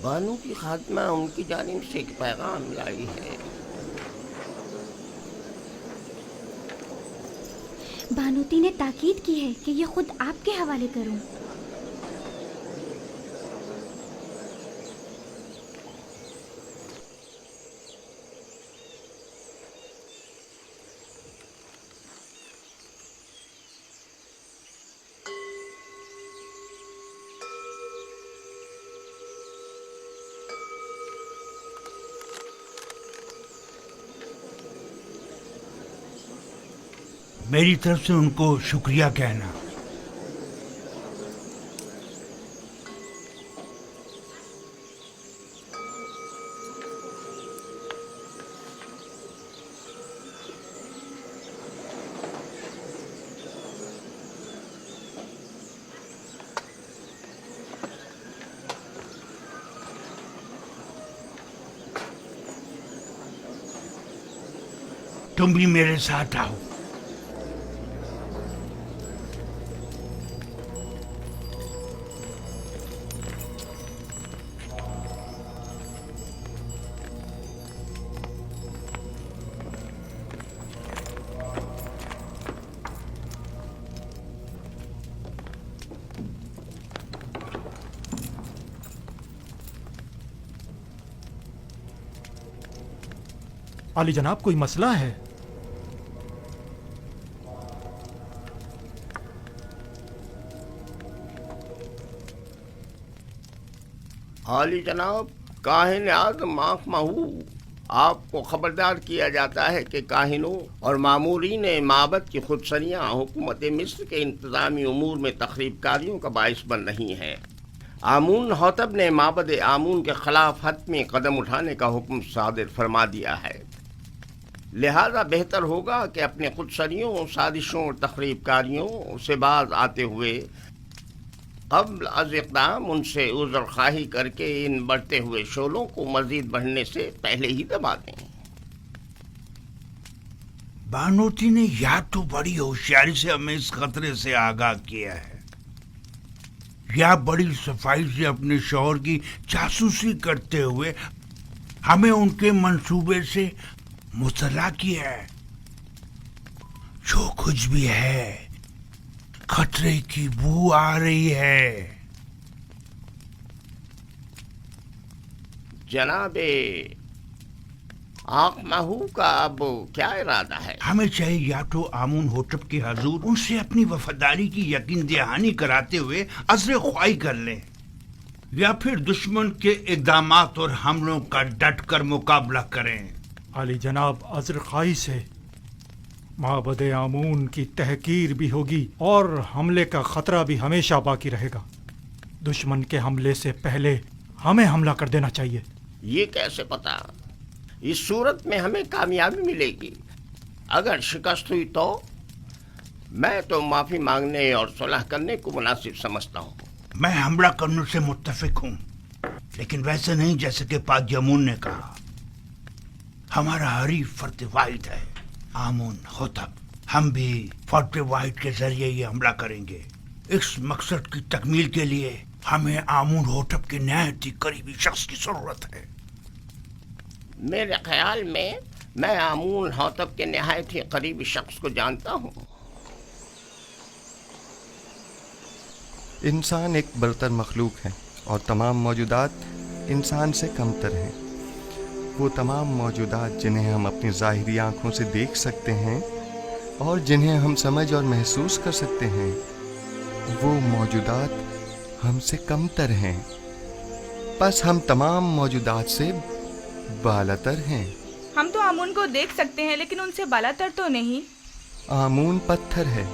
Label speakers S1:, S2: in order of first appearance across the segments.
S1: بانو کی خاتمہ ان کی جانب سے ایک پیغام لائی ہے۔
S2: بانوتی نے تاکید کی ہے کہ یہ خود آپ کے حوالے کروں۔
S3: میری طرف سے ان کو شکریہ کہنا۔ تم بھی میرے ساتھ آؤ۔
S4: عالی جناب، کوئی مسئلہ ہے؟
S1: عالی جناب، کاہن اعظم آنکھ مہو، آپ کو خبردار کیا جاتا ہے کہ کاہنوں اور مامورین معبد کی خودسریاں حکومت مصر کے انتظامی امور میں تخریب کاریوں کا باعث بن رہی ہیں۔ آمون حتب نے معبد آمون کے خلاف حتمی قدم اٹھانے کا حکم صادر فرما دیا ہے، لہذا بہتر ہوگا کہ اپنے خودسریوں، سازشوں اور تخریب کاریوں سے باز آتے ہوئے قبل از اقدام ان سے عذر خواہی کر کے ان بڑھتے ہوئے شعلوں کو مزید بڑھنے سے پہلے ہی دبا دیں۔
S3: بانوتی نے یا تو بڑی ہوشیاری سے ہمیں اس خطرے سے آگاہ کیا ہے، یا بڑی صفائی سے اپنے شوہر کی جاسوسی کرتے ہوئے ہمیں ان کے منصوبے سے مطلع کیا ہے۔ جو کچھ بھی ہے، خطرے کی بو آ رہی ہے۔
S1: جناب آنکھ مہو کا اب کیا ارادہ ہے؟
S3: ہمیں چاہیے یا تو آمون ہوٹب کے حضور ان سے اپنی وفاداری کی یقین دہانی کراتے ہوئے عذر خواہی کر لیں، یا پھر دشمن کے اقدامات اور حملوں کا ڈٹ کر مقابلہ کریں۔
S4: عالی جناب، عذر خواہی سے معبد آمون کی تحقیر بھی ہوگی اور حملے کا خطرہ بھی ہمیشہ باقی رہے گا۔ دشمن کے حملے سے پہلے ہمیں حملہ کر دینا چاہیے۔
S1: یہ کیسے پتا؟ اس صورت میں ہمیں کامیابی ملے گی۔ اگر شکست ہوئی تو میں تو معافی مانگنے اور صلح کرنے کو مناسب سمجھتا ہوں۔
S3: میں حملہ کرنے سے متفق ہوں، لیکن ویسے نہیں جیسے کہ پاک جمون نے کہا۔ ہمارا حریف فرد واحد ہے آمون ہوتب، ہم بھی فرد واحد کے ذریعے یہ حملہ کریں گے۔ اس مقصد کی تکمیل کے لیے ہمیں آمون ہوتب کے نہایت ہی قریبی شخص کی ضرورت ہے۔
S1: میرے خیال میں آمون حتب کے نہایت ہی قریبی شخص کو جانتا ہوں۔
S5: انسان ایک برتر مخلوق ہے اور تمام موجودات انسان سے کم تر ہیں۔ وہ تمام موجودات جنہیں ہم اپنی ظاہری آنکھوں سے دیکھ سکتے ہیں اور جنہیں ہم سمجھ اور محسوس کر سکتے ہیں، وہ موجودات ہم سے کم تر ہیں، بس ہم تمام موجودات سے بالاتر ہیں۔
S6: ہم تو آمون کو دیکھ سکتے ہیں لیکن ان سے بالاتر تو نہیں۔
S5: آمون پتھر ہے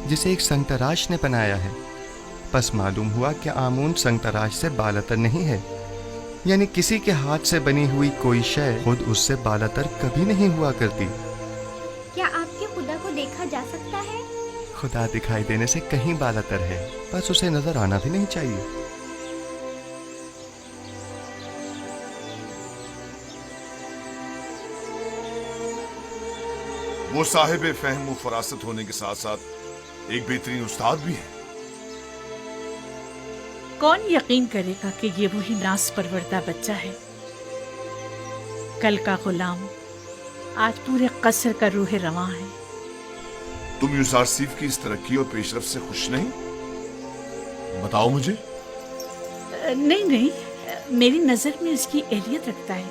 S5: جسے ایک سنگ تراش نے بنایا ہے، پس معلوم ہوا کہ آمون سنگ تراش سے بالاتر نہیں ہے، یعنی کسی کے ہاتھ سے بنی ہوئی کوئی شے خود اس سے بالاتر کبھی نہیں ہوا کرتی۔
S2: کیا آپ کے خدا کو دیکھا جا سکتا ہے؟
S5: خدا دکھائی دینے سے کہیں بالاتر ہے، بس اسے نظر آنا بھی نہیں چاہیے۔
S7: وہ صاحب فہم و فراست ہونے کے ساتھ ساتھ ایک بہترین استاد بھی ہے۔
S8: कौन यकीन करेगा कि ये वही नास परवरदा बच्चा है। कल का गुलाम आज पूरे कसर का रूह रवां है।
S7: तुम यूजारसीफ की इस तरक्की और पेशरफ से खुश नहीं? बताओ मुझे।
S8: नहीं नहीं, मेरी नजर में इसकी एहलियत रखता है।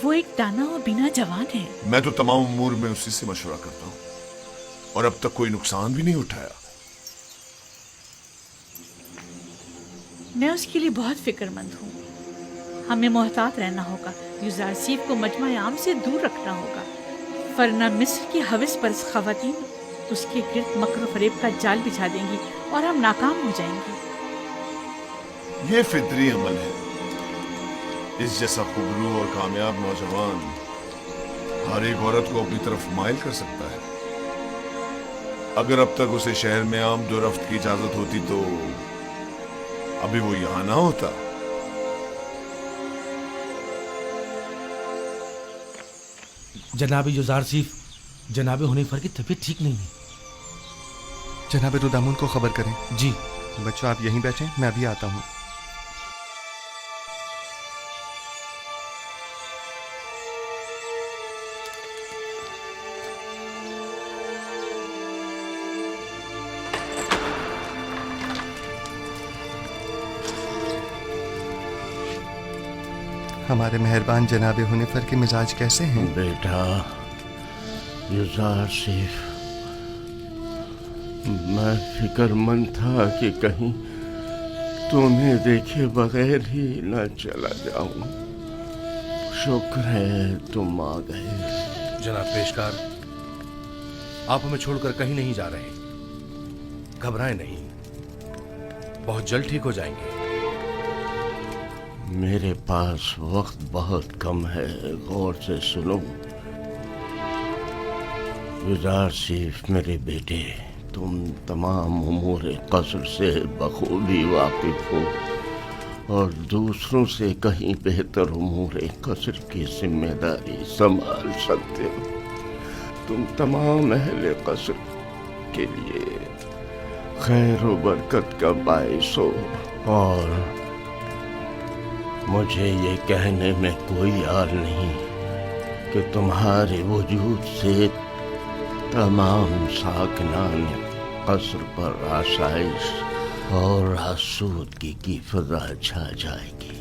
S8: वो एक दाना और बिना जवान है।
S7: मैं तो तमाम उमूर में उसी से मशवरा करता हूँ और अब तक कोई नुकसान भी नहीं उठाया।
S8: मैं उसके लिए बहुत फिक्रमंद हूँ। हमें मोहतात रहना होगा। यूजारसीफ को मजमा आम से दूर रखना होगा, वरना मिस्र की हविस परस्त खवातीन उसके गिर्द मकर फरेब का जाल बिछा देंगी और हम नाकाम हो जाएंगे।
S7: ये फितरी अमल है। इस जैसा खुबरू और कामयाब नौजवान हर एक औरत को अपनी तरफ माइल कर सकता है। अगर अब तक उसे शहर में आमदोरफ्त की इजाजत होती तो अभी वो यहां ना होता।
S9: जनाब यूजारसीफ, जनाब हुनैफर की तबीयत ठीक नहीं है।
S5: जनाब रुदामुन को खबर करें।
S9: जी।
S5: बच्चों आप यहीं बैठें, मैं अभी आता हूँ। हमारे मेहरबान जनाब हुनैफर के मिजाज कैसे हैं?
S1: बेटा यूजारसीफ, मैं फिक्रमंद था कि कहीं तुम्हें देखे बगैर ही न चला जाऊं। शुक्र है तुम आ गए।
S9: जनाब पेशकार, आप हमें छोड़कर कहीं नहीं जा रहे। घबराएं नहीं, बहुत जल्द ठीक हो जाएंगे।
S1: मेरे पास वक्त बहुत कम है, गौर से सुनो। यूजारसीफ मेरे बेटे, तुम तमाम उमूर कसर से बखूबी वाकिफ हो और दूसरों से कहीं बेहतर उमूर कसर की जिम्मेदारी संभाल सकते हो। तुम तमाम अहले कसर के लिए खैर व बरकत का बाइस हो और मुझे ये कहने में कोई यार नहीं कि तुम्हारे वजूद से तमाम साकिनान कसर पर आसाइश और आसूदगी की फिजा छा जाएगी।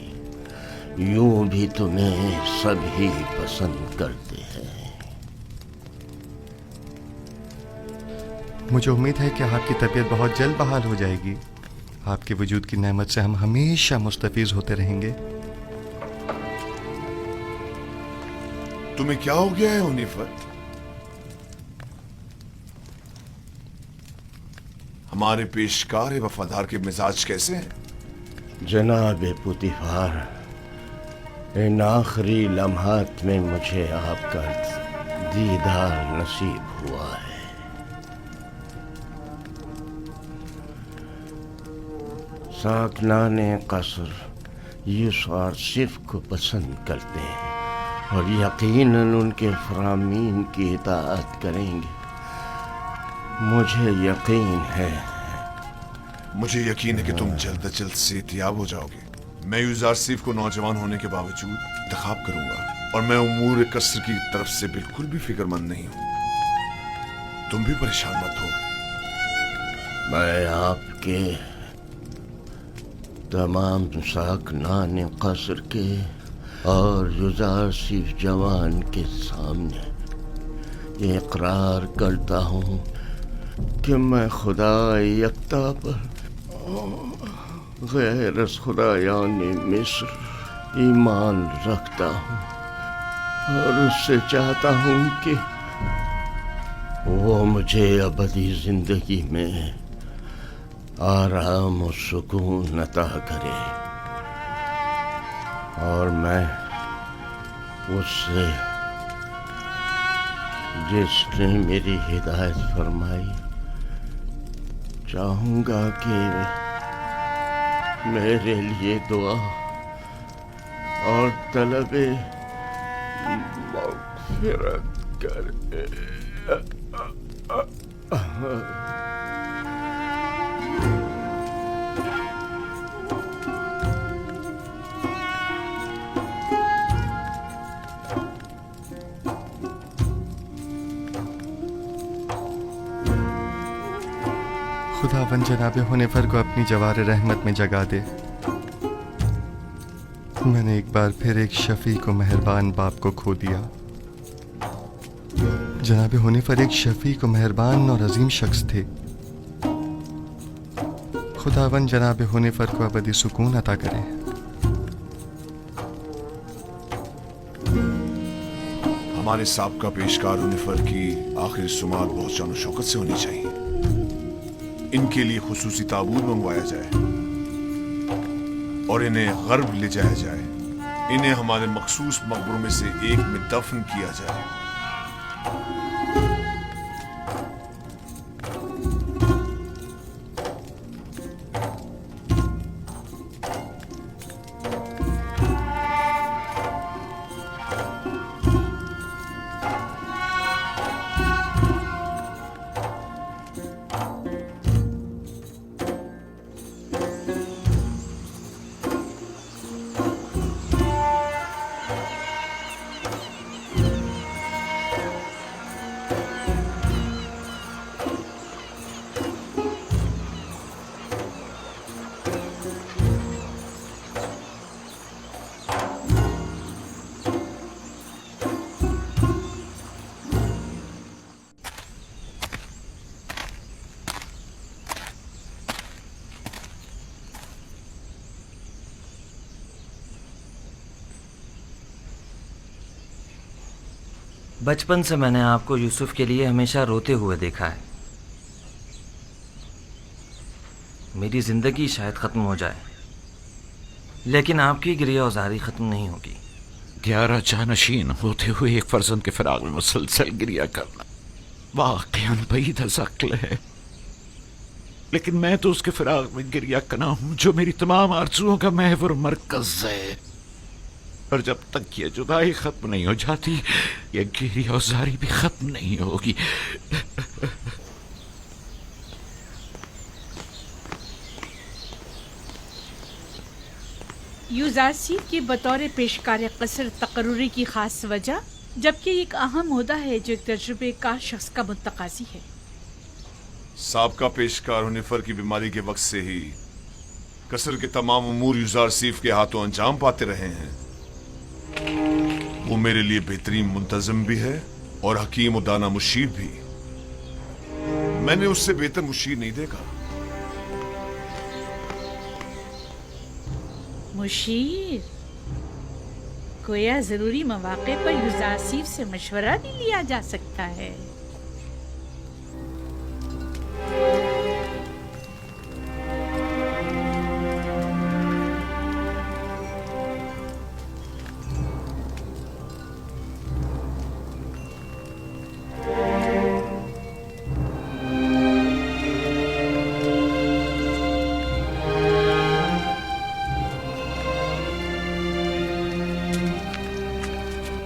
S1: यूं भी तुम्हें सभी पसंद करते हैं।
S5: मुझे उम्मीद है कि आपकी तबीयत बहुत जल्द बहाल हो जाएगी। आपके वजूद की नेमत से हम हमेशा मुस्तफीज होते रहेंगे।
S7: तुम्हें क्या हो गया है हुनैफर? हमारे पेशकार वफादार के मिजाज कैसे हैं?
S1: जनाब पुतिफार, इन आखिरी लम्हात में मुझे आपका दीदार नसीब हुआ है। साकनाने कसर यूजारसीफ को पसंद करते हैं और यकीनन उनके फरामीन की इताअत करेंगे। मुझे यकीन है
S7: कि तुम जल्द अज जल्द सेहतियाब हो जाओगे। मैं यूजारसीफ को नौजवान होने के बावजूद इंतखाब करूंगा और मैं उमूर कसर की तरफ से बिल्कुल भी फिक्रमंद नहीं हूं। तुम भी परेशान मत हो।
S1: मैं आपके तमाम साकनान कसर के और यूजारसीफ जवान के सामने ये इकरार करता हूँ कि मैं खुदा यकता पर गैर खुदायानी मिस्र ईमान रखता हूँ और उससे चाहता हूँ कि वो मुझे अबदी जिंदगी में आराम और सुकून अता करे और मैं उससे जिसने मेरी हिदायत फरमाई चाहूँगा कि मेरे लिए दुआ और तलबे मग़फ़िरत करे।
S5: खुदावन जनाब हुनैफर को अपनी जवार रहमत में जगा दे। मैंने एक बार फिर एक शफी को मेहरबान बाप को खो दिया। जनाब हुनैफर एक शफी को मेहरबान और अजीम शख्स थे। खुदावन जनाब हुनैफर को अबदी सुकून अता करे।
S7: हमारे साबका पेशकार हुनैफर की आखिरी सुमात बहुत शान और शौकत से होनी चाहिए। इनके लिए खुसूसी ताबूत मंगवाया जाए और इन्हें गर्ब ले जाया जाए। इन्हें हमारे मखसूस मकबरों में से एक में दफन किया जाए।
S10: बचपन से मैंने आपको यूसुफ के लिए हमेशा रोते हुए देखा है। मेरी जिंदगी शायद खत्म हो जाए, लेकिन आपकी गिरियाज़ारी खत्म नहीं होगी।
S11: 11 जानशीन होते हुए एक फर्जंद के फिराक में मुसलसल गिरिया करना वाक़यान बईद अज़ अक्ल है, लेकिन मैं तो उसके फिराक में गिरिया करना हूं जो मेरी तमाम आरज़ुओं का महवर मरकज है। और जब तक ये जुदाई खत्म नहीं हो जाती, ये गिरियाज़ारी भी खत्म नहीं होगी।
S8: यूज़ारसीफ की बतौर पेशकार कसर तकर्रुरी की खास वजह, जबकि एक अहम ओहदा है जो एक तजुर्बेकार शख्स का मुतकाजी है।
S7: साबका पेशकार हुनैफर की बीमारी के वक्त से ही कसर के तमाम उमूर यूज़ारसीफ के हाथों अंजाम पाते रहे हैं। वो मेरे लिए बेहतरीन मुंतज़म भी है और हकीम और दाना मुशीर भी। मैंने उससे बेहतर मुशीर नहीं देखा।
S8: मुशीर गोया जरूरी मौके पर यूज़ारसीफ से मशवरा भी लिया जा सकता है।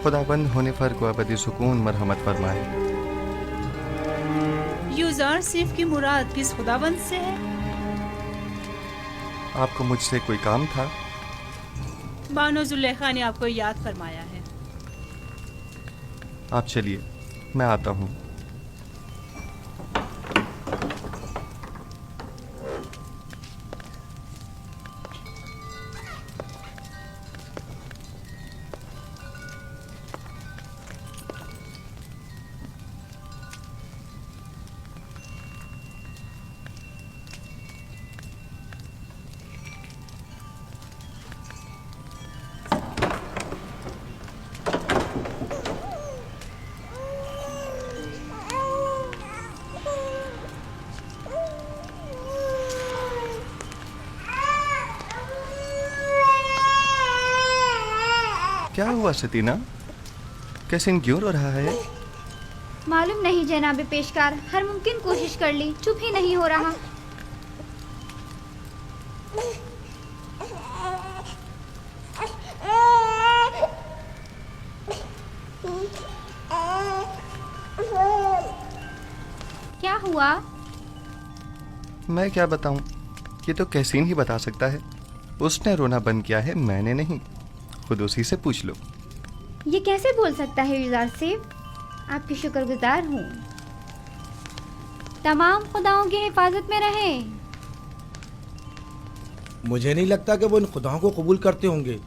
S5: खुदाबंद हुनैफर को अबदी सुकून मरहमत फरमाए।
S8: यूज़ारसीफ की मुराद किस खुदावंद से है?
S5: आपको मुझसे कोई काम था?
S8: बानो जुलेखा ने आपको याद फरमाया है।
S5: आप चलिए, मैं आता हूँ। क्या हुआ सतीना? कैसे क्यों रो रहा है?
S2: मालूम नहीं जनाब पेशकार, हर मुमकिन कोशिश कर ली, चुप ही नहीं हो रहा। क्या हुआ?
S5: मैं क्या बताऊं? ये तो कैसीन ही बता सकता है। उसने रोना बंद किया है, मैंने नहीं। खुद उसी से पूछ लो।
S2: ये कैसे बोल सकता है यूज़ारसीफ? आपकी शुक्रगुजार हूँ। तमाम खुदाओं की हिफाजत में रहे।
S12: मुझे नहीं लगता कि वो इन खुदाओं को कबूल करते होंगे।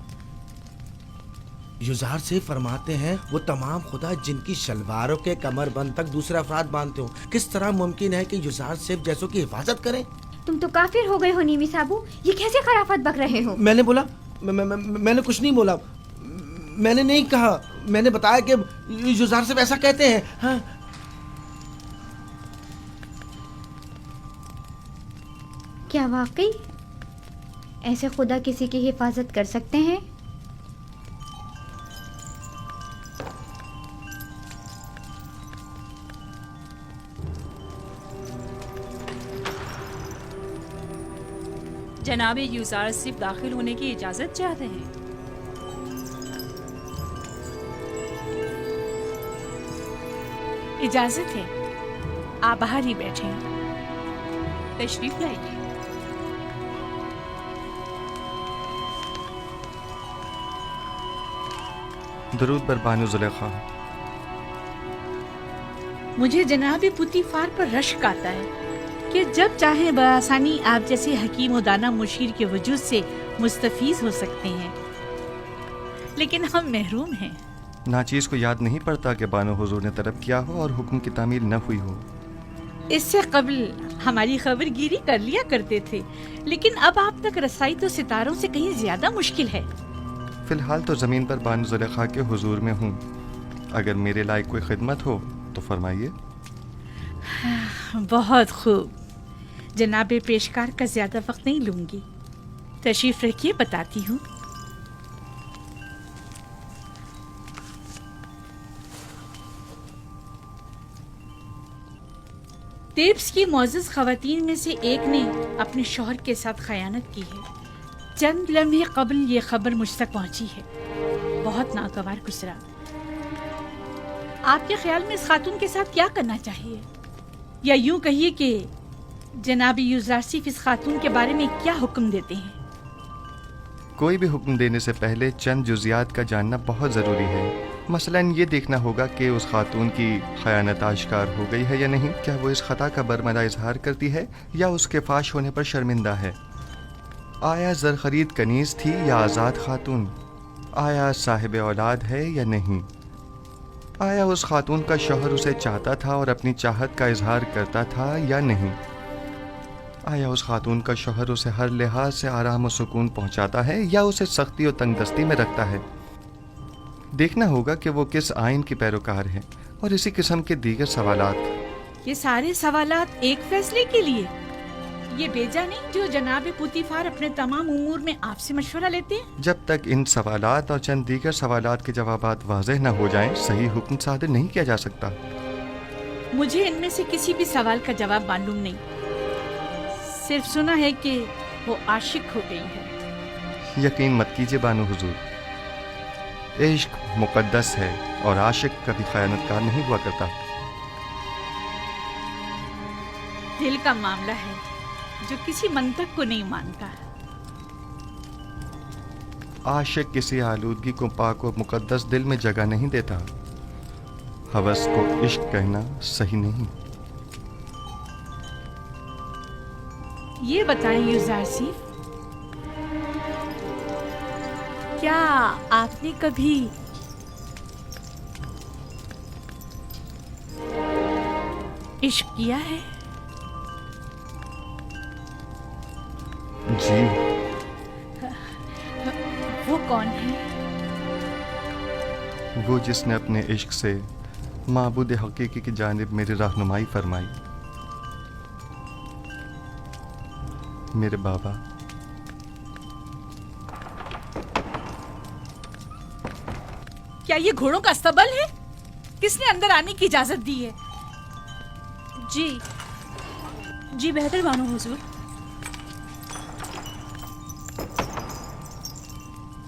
S12: युजार से फरमाते हैं वो तमाम खुदा जिनकी शलवारों के कमरबंद तक दूसरे अफराद बांधते हो, किस तरह मुमकिन है कि युजार सिर्फ जैसों की हिफाजत करें?
S2: तुम तो काफिर हो गए हो नीमी साबू, ये कैसे खराफत बक रहे हो?
S12: मैंने बोला मैंने कुछ नहीं बोला, मैंने नहीं कहा, मैंने बताया कि युजार सिर्फ ऐसा कहते हैं। हाँ।
S2: क्या वाकई ऐसे खुदा किसी की हिफाजत कर सकते हैं?
S13: जनाब यूजार सिर्फ दाखिल होने की इजाजत चाहते हैं।
S8: इजाजत है, आप बाहर ही बैठे हैं। तशरीफ लाइए।
S5: दरूद बर बानो जुलेखा।
S8: मुझे जनाब पुतीफार पर रश्क आता है कि जब चाहे बआसानी आप जैसे हकीम और दाना मुशीर के वजूद से मुस्तफीज हो सकते हैं, लेकिन हम महरूम हैं।
S5: नाचीज़ को याद नहीं पड़ता कि बानो हुजूर ने तलब किया हो और हुक्म की तामील न हुई हो।
S8: इससे कबल हमारी खबरगिरी कर लिया करते थे, लेकिन अब आप तक रसाई तो सितारों से कहीं ज्यादा मुश्किल है।
S5: फिलहाल तो ज़मीन पर बानो जुलेखा के हुजूर में हूँ। अगर मेरे लायक कोई खिदमत हो तो फरमाइए।
S8: बहुत खूब, जनाब पेशकार का ज्यादा वक्त नहीं लूंगी। तशरीफ रखिए, बताती हूँ। तेब्स की मौजूद खवातीन में से एक ने अपने शौहर के साथ खयानत की है। चंद लम्हे कबल ये खबर मुझ तक पहुंची है। बहुत नागवार गुजरा। आपके ख्याल में इस खातून के साथ क्या करना चाहिए, या यूं कहिए कि जनाब यूजारसिफ इस खातून के बारे में क्या हुक्म देते हैं?
S5: कोई भी हुक्म देने से पहले चंद जुजियात का जानना बहुत ज़रूरी है। मसलन ये देखना होगा कि उस खातून की खयानत आश्कार हो गई है या नहीं। क्या वो इस खता का बरमदा इजहार करती है या उसके फाश होने पर शर्मिंदा है? आया ज़र खरीद कनीज़ थी या आज़ाद खातून? आया साहिब औलाद है या नहीं? आया उस खातून का शौहर उसे चाहता था और अपनी चाहत का इजहार करता था या नहीं? आया उस खातून का शौहर उसे हर लिहाज से आराम और सुकून पहुंचाता है या उसे सख्ती और तंगदस्ती में रखता है? देखना होगा कि वो किस आइन की पैरोकार है और इसी किस्म के दीगर सवालात।
S8: ये सारे सवालात एक फैसले के लिए, ये बेजा नहीं जो जनाब पुतीफार अपने तमाम उमूर में आपसे मशवरा लेते हैं।
S5: जब तक इन सवालात और चंद दीगर सवालात के जवाबात वाज़ेह न हो जाएं, सही हुक्म सादर नहीं किया जा सकता।
S8: मुझे इनमें से किसी भी सवाल का जवाब मालूम नहीं, सिर्फ सुना है कि वो आशिक हो गई है।
S5: यकीन मत कीजिए बानो हुजूर, इश्क मुकद्दस है और आशिक कभी खयानतकार नहीं हुआ करता।
S8: दिल का मामला है जो किसी मंतक को नहीं मानता।
S5: आशिक किसी आलूदगी को पाक और मुकद्दस दिल में जगह नहीं देता। हवस को इश्क कहना सही नहीं।
S8: ये बताएं यूजारसिफ, क्या आपने कभी इश्क किया है?
S5: जी।
S8: वो कौन है?
S5: वो जिसने अपने इश्क से माबूद हकीकी की जानिब मेरी रहनुमाई फरमाई। मेरे बाबा।
S8: क्या ये घोड़ों का अस्तबल है? किसने अंदर आने की इजाजत दी है?
S13: जी बेहतर बानो हुजूर।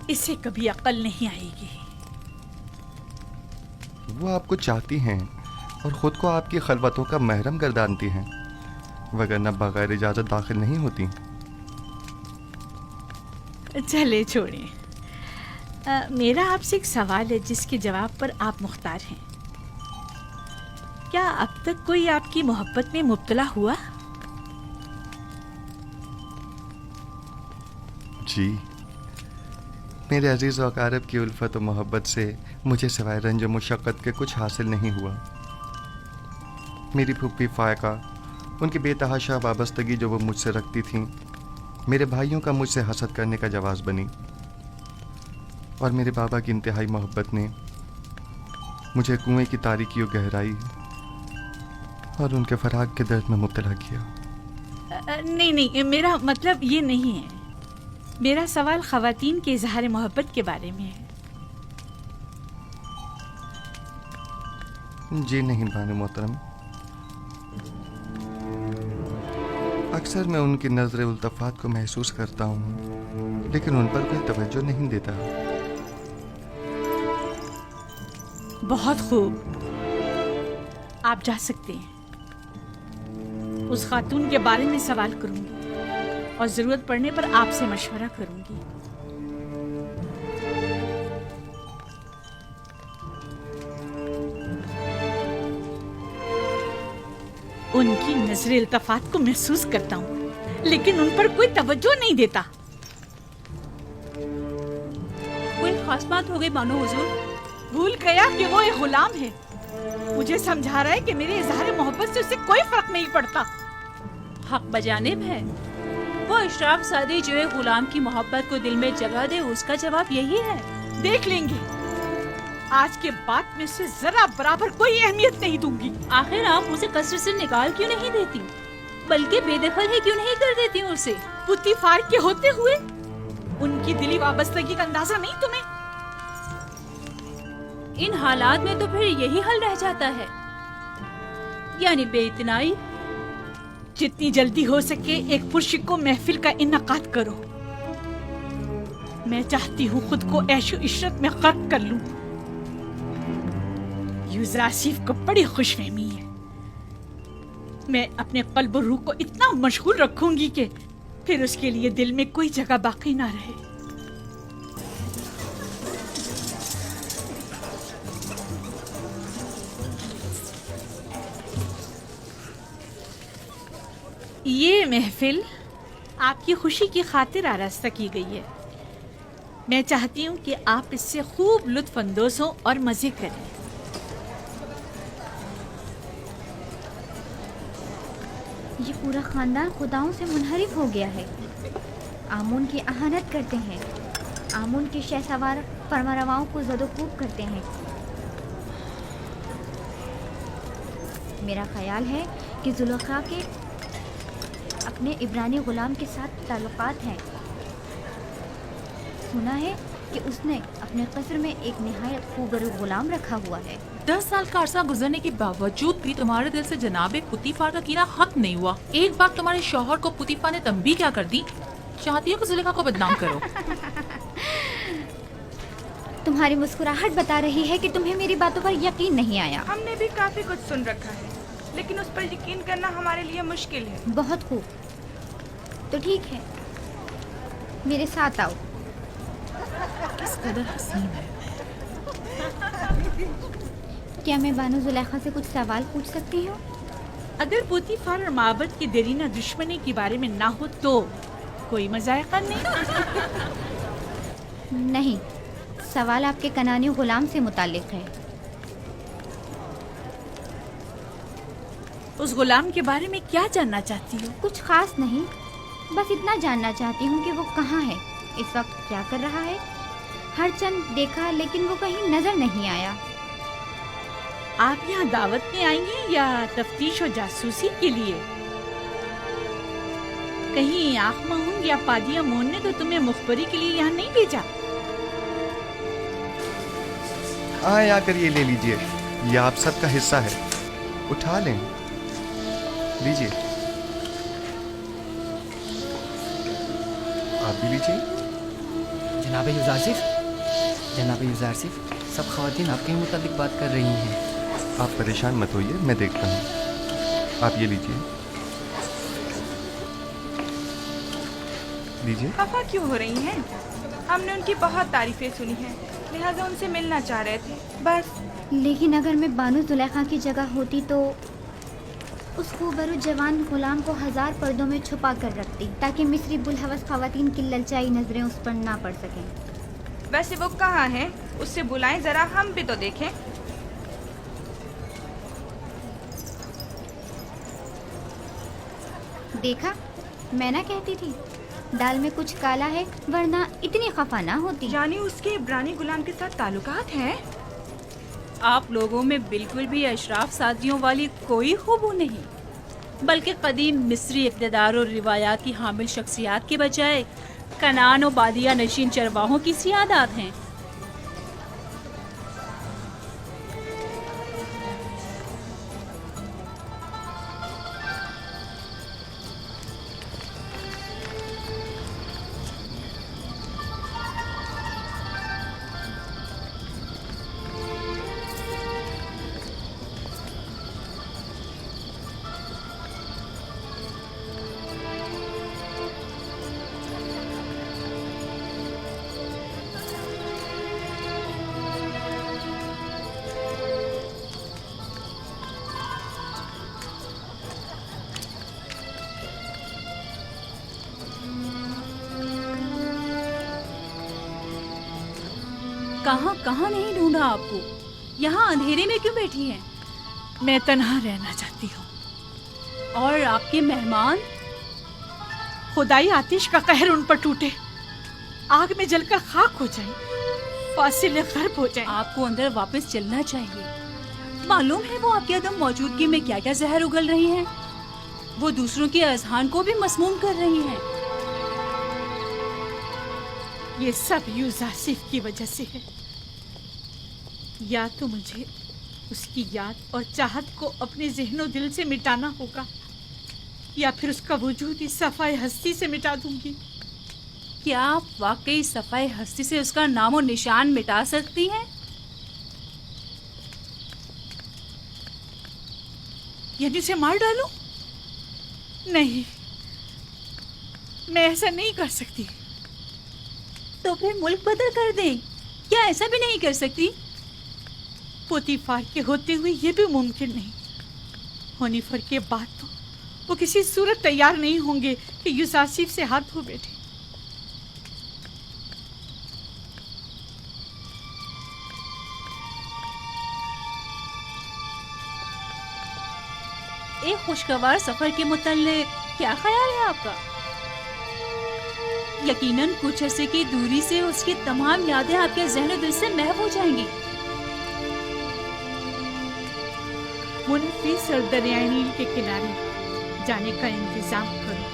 S8: इसे कभी अक्ल नहीं आएगी।
S5: वो आपको चाहती हैं और खुद को आपकी खलवतों का महरम गर्दानती हैं, वगरना बगैर इजाजत दाखिल नहीं होती।
S8: चले छोड़िए। मेरा आपसे एक सवाल है जिसके जवाब पर आप मुख्तार हैं। کیا اب تک کوئی آپ کی محبت میں مبتلا ہوا؟
S5: جی، میرے عزیز و اقارب کی الفت و محبت سے مجھے سوائے رنج و مشقت کے کچھ حاصل نہیں ہوا۔ میری پھوپھی فائقہ، ان کی بے تحاشا وابستگی جو وہ مجھ سے رکھتی تھیں، میرے بھائیوں کا مجھ سے حسد کرنے کا جواز بنی، اور میرے بابا کی انتہائی محبت نے مجھے کنویں کی تاریکی و گہرائی اور ان کے فراق کے درد میں مبتلا کیا۔
S8: نہیں، میرا مطلب یہ نہیں ہے۔ میرا سوال خواتین کے اظہار محبت کے بارے میں ہے۔
S5: جی نہیں بانو محترم، اکثر میں ان کی نظر التفات کو محسوس کرتا ہوں، لیکن ان پر کوئی توجہ نہیں دیتا۔
S8: بہت خوب، آپ جا سکتے ہیں۔ اس خاتون کے بارے میں سوال کروں گی اور ضرورت پڑنے پر آپ سے مشورہ کروں گی۔ ان کی نظر التفات کو محسوس کرتا ہوں، لیکن ان پر کوئی توجہ نہیں دیتا۔
S13: کوئی خاص بات ہو گئی بانو حضور؟
S8: بھول گیا کہ وہ ایک غلام ہے۔ مجھے سمجھا رہا ہے کہ میرے اظہار محبت سے اسے کوئی فرق نہیں پڑتا۔
S13: حق بجانب ہے۔ وہ اشراف سادی جو ہے غلام کی محبت کو دل میں جگہ دے، اس کا جواب یہی ہے۔
S8: دیکھ لیں گے، آج کے بعد میں اسے ذرا برابر کوئی اہمیت نہیں دوں گی۔
S13: آخر آپ اسے کثرت سے نکال کیوں نہیں دیتی، بلکہ بے دخل ہی کیوں نہیں کر دیتی اسے؟
S8: پوتیفار کے ہوتے ہوئے ان کی دلی وابستگی کا اندازہ نہیں تمہیں؟
S13: ان حالات میں تو پھر یہی حل رہ جاتا ہے، یعنی بے اتنائی۔
S8: جتنی جلدی ہو سکے ایک پرشکو محفل کا انعقاد کرو۔ میں چاہتی ہوں خود کو عیش و عشرت میں غرق کر لوں۔ یوزر آصف کو بڑی خوش فہمی ہے۔ میں اپنے قلب و روح کو اتنا مشغول رکھوں گی کہ پھر اس کے لیے دل میں کوئی جگہ باقی نہ رہے۔ یہ محفل آپ کی خوشی کی خاطر آراستہ کی گئی ہے۔ میں چاہتی ہوں کہ آپ اس سے خوب لطف اندوز ہوں اور مزے کریں۔
S2: یہ پورا خاندان خداؤں سے منحرف ہو گیا ہے۔ آمون کی اہانت کرتے ہیں، آمون کے شہسوار فرمانرواؤں کو زد و کوب کرتے ہیں۔ میرا خیال ہے کہ زلیخا کے اپنے عبرانی غلام کے ساتھ تعلقات ہیں۔ سنا ہے کہ اس نے اپنے قصر میں ایک نہایت خوبصورت غلام رکھا ہوا ہے۔
S14: 10 سال کا عرصہ گزرنے کے باوجود بھی تمہارے دل سے جناب پوتیفار کا کینہ ختم نہیں ہوا۔ ایک بار تمہارے شوہر کو پوتیفار نے تنبیہ کیا کر دی؟ چاہتی ہو کہ زلیخا کو بدنام کرو؟
S2: تمہاری مسکراہٹ بتا رہی ہے کہ تمہیں میری باتوں پر یقین نہیں آیا۔
S6: ہم نے بھی کافی کچھ سن رکھا ہے، لیکن اس پر یقین کرنا ہمارے لیے مشکل ہے۔
S2: بہت خوب، تو ٹھیک ہے، میرے ساتھ آؤ۔
S14: کس قدر حسین ہے۔
S2: کیا میں بانو زلیخا سے کچھ سوال پوچھ سکتی ہوں؟
S8: اگر پوتیفار اور معبد کی دیرینہ دشمنی کے بارے میں نہ ہو تو کوئی مذائقہ نہیں؟
S2: نہیں، سوال آپ کے کنانی غلام سے متعلق ہے۔
S8: اس غلام کے بارے میں کیا جاننا چاہتی ہو؟
S2: کچھ خاص نہیں، بس اتنا جاننا چاہتی ہوں کہ وہ کہاں ہے، اس وقت کیا کر رہا ہے۔ ہر چند دیکھا لیکن وہ کہیں نظر نہیں آیا۔
S8: آپ یہاں دعوت میں آئی ہیں یا تفتیش و جاسوسی کے لیے؟ کہیں آنکھ مہنگ یا پادیا مون نے تو تمہیں مخبری کے لیے یہاں نہیں بھیجا؟
S5: آئے آ کر یہ لے لیجئے، یہ آپ سب کا حصہ ہے، اٹھا لیں، لیجئے، آپ بھی لیجئے۔
S15: جناب یوزارسف، جناب یوزارسف، سب خواتین آپ کے متعلق بات کر رہی ہیں۔
S5: آپ پریشان مت ہوئیے، میں دیکھتا ہوں، آپ یہ لیجئے، لیجئے۔
S6: خفا کیوں ہو رہی ہیں؟ ہم نے ان کی بہت تعریفیں سنی ہیں، लिहाजा उनसे मिलना चाह रहे थे, बस।
S2: लेकिन अगर मैं बानो जुलेखा की जगह होती तो उस खूबरू जवान गुलाम को 1000 पर्दों में छुपा कर रखती, ताकि मिस्री बुलहवस खवातीन की ललचाई नजरें उस पर ना पड़ सकें।
S6: वैसे वो कहाँ है? उससे बुलाएं जरा, हम भी तो देखें।
S2: देखा, मैं ना कहती थी दाल में कुछ काला है, वरना इतनी खफा ना होती।
S6: यानी उसके इब्रानी गुलाम के साथ ताल्लुकात हैं?
S13: आप लोगों में बिल्कुल भी अशराफ सादियों वाली कोई खूबू नहीं, बल्कि कदीम मिस्री इक़्तिदार और रिवायात की हामिल शख्सियात के बजाय कनान और बादिया नशीन चरवाहों की सियादात हैं। कहाँ कहाँ नहीं ढूंढा आपको, यहाँ अंधेरे में क्यों बैठी हैं?
S8: मैं तन्हा रहना चाहती हूँ।
S13: और आपके मेहमान?
S8: खुदाई आतिश का कहर उन पर टूटे, आग में जलकर खाक हो जाए, फासिले गर्ब हो जाए।
S13: आपको अंदर वापस चलना चाहिए। मालूम है वो आपकी अदम मौजूदगी में क्या क्या जहर उगल रही हैं। वो दूसरों के अजहान को भी मसमूम कर रही हैं।
S8: ये सब यूजासिफ की वजह से है। या तो मुझे उसकी याद और चाहत को अपने ज़हनो दिल से मिटाना होगा, या फिर उसका वजूद ही सफ़ाए हस्ती से मिटा दूंगी।
S13: क्या आप वाकई सफ़ाए हस्ती से उसका नामो निशान मिटा सकती हैं?
S8: यानी उसे मार डालूं? नहीं, मैं ऐसा नहीं कर सकती।
S13: तो फिर मुल्क बदल कर दें। क्या ऐसा भी नहीं कर सकती?
S8: पोतीफार के होते हुए ये भी मुमकिन नहीं। होनीफर के बाद तो वो किसी सूरत तैयार नहीं होंगे कि यूसासिफ से हाथ धो बैठे।
S13: एक खुशगवार सफर के मुतल्लिक क्या ख्याल है आपका? यकीनन कुछ अरसे की दूरी से उसकी तमाम यादें आपके ज़हन दिल से महव हो जाएंगी।
S8: मुनफिस और दरियाई नील के किनारे जाने का इंतजाम करो।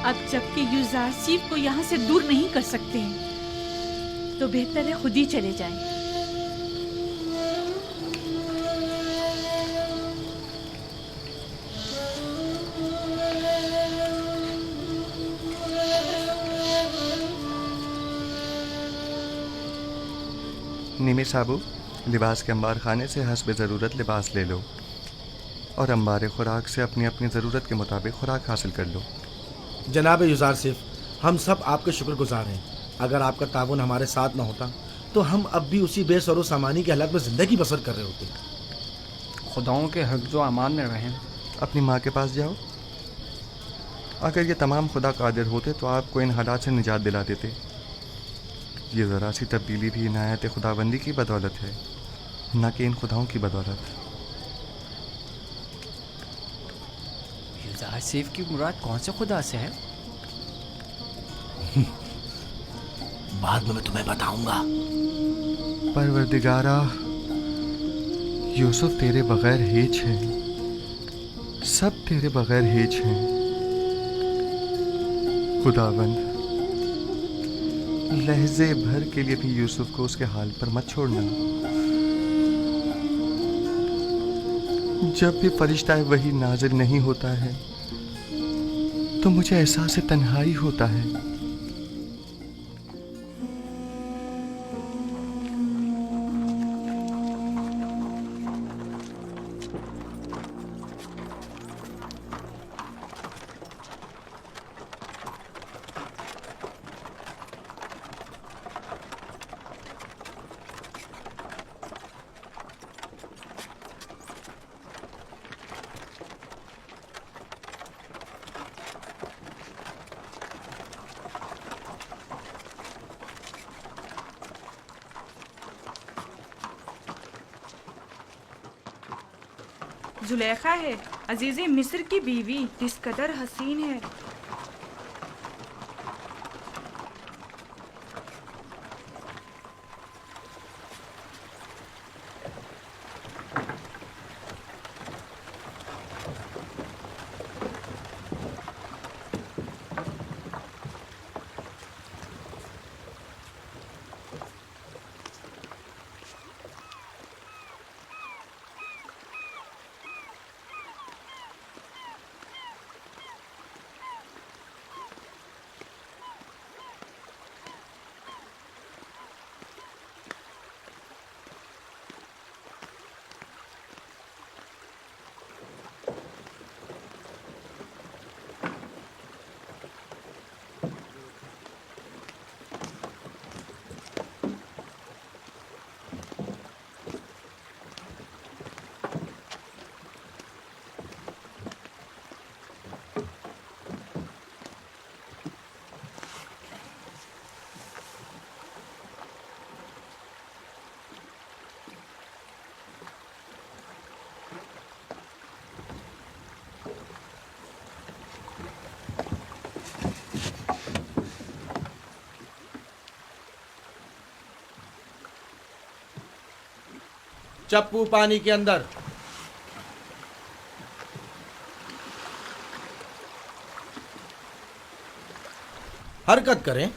S8: अब जबकि यूजासिफ को यहाँ से दूर नहीं कर सकते हैं, तो बेहतर है खुद ही चले जाएं।
S5: निमी साबू, लिबास के अंबार खाने से हस्ब ज़रूरत लिबास ले लो और अंबार खुराक से अपनी अपनी ज़रूरत के मुताबिक खुराक हासिल कर लो।
S12: जनाब यूजासिफ, हम सब आपके शुक्रगुजार हैं। अगर आपका ताउन हमारे साथ न होता तो हम अब भी उसी बेसरो सामानी के हालात में ज़िंदगी बसर कर रहे होते।
S15: खुदाओं के हिफ्ज़ व अमान में रहें।
S5: अपनी माँ के पास जाओ। अगर ये तमाम खुदा कादिर होते तो आपको इन हालात से निजात दिला देते। ये ज़रा सी तब्दीली भी इनायत खुदाबंदी की बदौलत है, न कि इन खुदाओं की बदौलत।
S15: यूजासिफ की मुराद कौन से खुदा से है?
S12: बाद में मैं तुम्हें बताऊंगा।
S5: परवरदिगारा, यूसुफ तेरे बगैर हेज है, सब तेरे बगैर हेज हैं। खुदाबंद, लहजे भर के लिए भी यूसुफ को उसके हाल पर मत छोड़ना। जब भी फरिश्ता वही नाज़िल नहीं होता है तो मुझे एहसास तन्हाई होता है।
S6: जुलेखा है, अजीज़े मिस्र की बीवी, किस कदर हसीन है।
S12: चप्पू पानी के अंदर। हरकत करें।